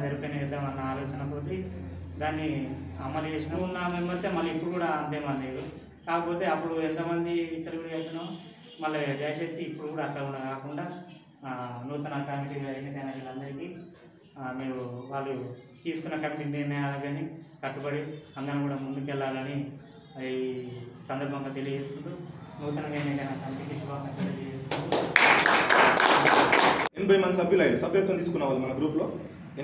సరిపోయిన వేద్దామన్న ఆలోచన కొద్దీ దాన్ని అమలు చేసినాం. ఉన్న మెంబర్సే మళ్ళీ ఇప్పుడు కూడా అంతే లేదు. కాకపోతే అప్పుడు ఎంతమంది విచ్చలవిడి చేస్తున్నాం మళ్ళీ దయచేసి ఇప్పుడు కూడా అట్లా కూడా కాకుండా నూతన కమిటీగా ఎన్నికైన వీళ్ళందరికీ మీరు వాళ్ళు తీసుకున్న కమిటీ నిర్ణయాలకు కానీ కట్టుబడి అందరం కూడా ముందుకెళ్ళాలని ఈ సందర్భంగా తెలియజేసుకుంటూ నూతనంగా ఎన్నికైన కమిటీకి శుభాకాంక్షలు తెలియజేసుకుంటూ 80 మంది సభ్యత్వం తీసుకున్న వాళ్ళు మన గ్రూప్లో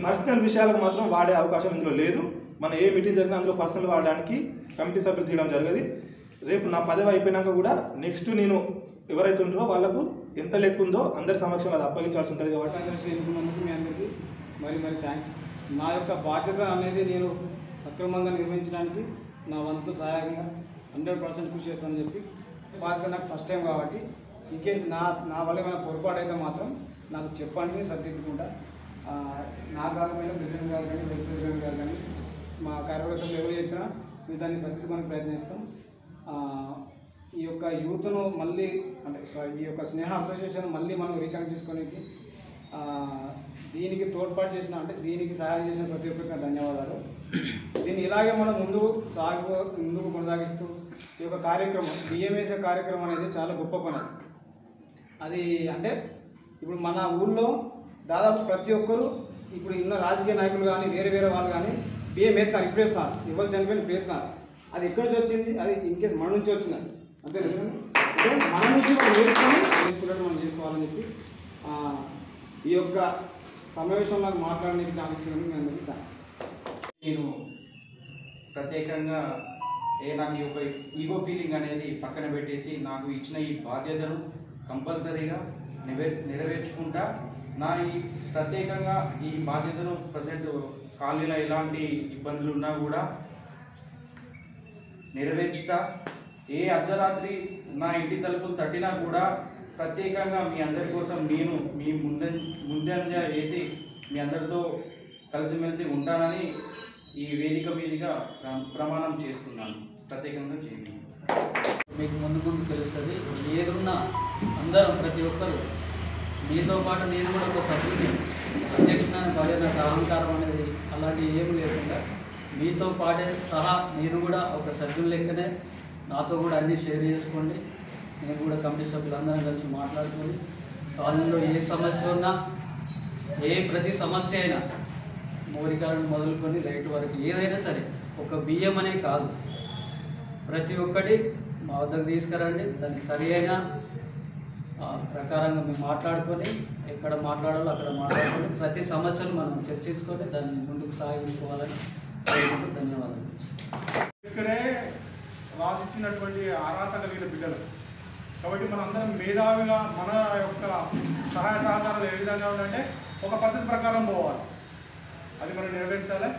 పర్సనల్ విషయాలకు మాత్రం వాడే అవకాశం ఇందులో లేదు. మన ఏ మీటింగ్ జరిగినా అందులో పర్సనల్ వాడడానికి కమిటీ సభ్యులు తీయడం జరిగేది. రేపు నా పదవి అయిపోయినాక కూడా నెక్స్ట్ నేను ఎవరైతే ఉంటారో వాళ్ళకు ఎంత లెక్క ఉందో అందరి సమక్షంలో అది అప్పగించాల్సి ఉంటుంది. కాబట్టి ఎన్నుకున్నందుకు మీ అందరికీ మరి థ్యాంక్స్. నా యొక్క బాధ్యత అనేది నేను సక్రమంగా నిర్వహించడానికి నా వంతు సహాయంగా 100% కృషి చేస్తానని చెప్పి బాధ్యత నాకు ఫస్ట్ టైం కాబట్టి ఇన్కేస్ నా వల్ల ఏమైనా పొరపాటు అయితే మాత్రం నాకు చెప్పండి, సర్దిద్దుకుంటా. నా కాకపోయినా ప్రెసిడెంట్ గారు కానీ వైస్ ప్రెసిడెంట్ గారు కానీ మా కార్యవర్గంలో ఎవరు చెప్పినా మేము దాన్ని సర్దిద్దుకోవడానికి ప్రయత్నిస్తాం. ఈ యొక్క యూత్ను మళ్ళీ అంటే ఈ యొక్క స్నేహ అసోసియేషన్ మళ్ళీ మనం రీకనెక్ట్ చేసుకోవడానికి దీనికి తోడ్పాటు చేసిన అంటే దీనికి సహాయం చేసిన ప్రతి ఒక్కరికి ధన్యవాదాలు. దీన్ని ఇలాగే మనం ముందుకు కొనసాగిస్తూ ఈ యొక్క కార్యక్రమం బిఎంఎస్ కార్యక్రమం అనేది చాలా గొప్ప పని. అది అంటే ఇప్పుడు మన ఊళ్ళో దాదాపు ప్రతి ఒక్కరు ఇప్పుడు ఉన్న రాజకీయ నాయకులు కానీ వేరే వాళ్ళు కానీ బియ్యం వేస్తున్నారు, ఇప్పుడు వేస్తున్నారు, ఎవరు చనిపోయిన వేస్తున్నారు. అది ఎక్కడి నుంచి వచ్చింది? అది ఇన్కేస్ మన నుంచి వచ్చింది అంతే. అంటే మన నుంచి మనం నేర్చుకున్నట్టు మనం చేసుకోవాలని చెప్పి ఈ యొక్క సమావేశంలో మాట్లాడడానికి ఛాన్స్ ఇచ్చినందుకు మీ అందరికీ థ్యాంక్స్. నేను ప్రత్యేకంగా నాకు ఈ యొక్క ఈగో ఫీలింగ్ అనేది పక్కన పెట్టేసి నాకు ఇచ్చిన ఈ బాధ్యతను కంపల్సరీగా నెరవేర్చుకుంటా. ఈ ప్రత్యేకంగా ఈ బాధ్యతను ప్రజెంట్ కాలనీలో ఎలాంటి ఇబ్బందులు ఉన్నా కూడా నెరవేర్చుతా. ఏ అర్ధరాత్రి నా ఇంటి తలుపులు తట్టినా కూడా ప్రత్యేకంగా మీ అందరి కోసం నేను మీ ముందంజ వేసి మీ అందరితో కలిసిమెలిసి ఉంటానని ఈ వేదిక మీదుగా ప్రమాణం చేస్తున్నాను. ప్రత్యేకంగా చేయండి. మీకు ముందు తెలుస్తుంది. ఏదున్నా అందరం ప్రతి ఒక్కరు మీతో పాటు నేను కూడా ఒక సభ్యుని అధ్యక్షుని పడే నాకు అహంకారం అనేది అలాంటివి ఏమి లేకుండా మీతో పాటే సహా నేను కూడా ఒక సభ్యుల లెక్కనే నాతో కూడా అన్నీ షేర్ చేసుకోండి. నేను కూడా కమిటీ సభ్యులందరం కలిసి మాట్లాడుకొని కాలనీలో ఏ సమస్య ఉన్నా ప్రతి సమస్య అయినా మూలికలను మొదలుకొని లైట్ వరకు ఏదైనా సరే ఒక బియ్యం అనే కాదు ప్రతి ఒక్కటి మా వద్దకు తీసుకురండి. దానికి సరి అయిన ప్రకారంగా మేము మాట్లాడుకొని ఎక్కడ మాట్లాడాలో అక్కడ మాట్లాడుకొని ప్రతి సమస్యను మనం చర్చించుకొని దాన్ని ముందుకు సాగించుకోవాలని ధన్యవాదాలు. ఇక్కడే రాసిచ్చినటువంటి అర్హత కలిగిన బిడ్డలు కాబట్టి మనందరం మేధావిగా మన యొక్క సహాయ సహకారాలు ఏ విధంగా ఉండాలంటే ఒక పద్ధతి ప్రకారం పోవాలి. అది మనం నెరవేర్చాలి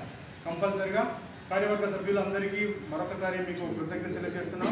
కంపల్సరిగా. కార్యవర్గ సభ్యులందరికీ మరొకసారి మీకు కృతజ్ఞతలు తెలియజేస్తున్నాం.